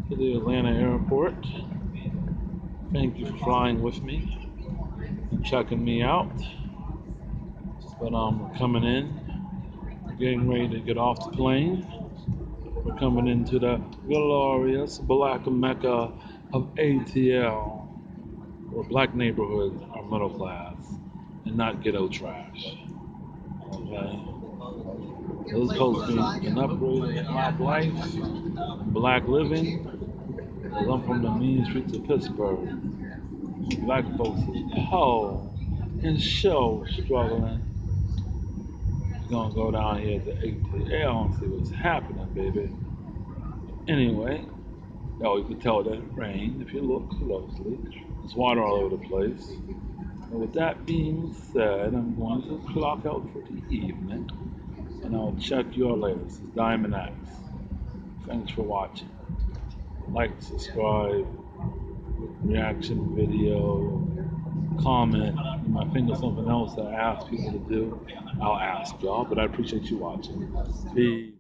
to the Atlanta airport. Thank you for flying with me and checking me out. But we're coming in, we're getting ready to get off the plane. We're coming into the glorious black mecca of ATL, where black neighborhoods are middle class and not ghetto trash. Okay? So this is supposed to be an upgrade in black life, black living. Because I'm from the mean streets of Pittsburgh. Black folks is poor and so struggling. We're gonna go down here to ATL and see what's happening, baby. Anyway, oh, you can tell that it rained if you look closely. There's water all over the place. And with that being said, I'm going to clock out for the evening, and I'll check you all later. This is Daimond Axe. Thanks for watching. Like, subscribe, reaction video, comment. You might think of something else that I ask people to do. I'll ask y'all, but I appreciate you watching. Peace.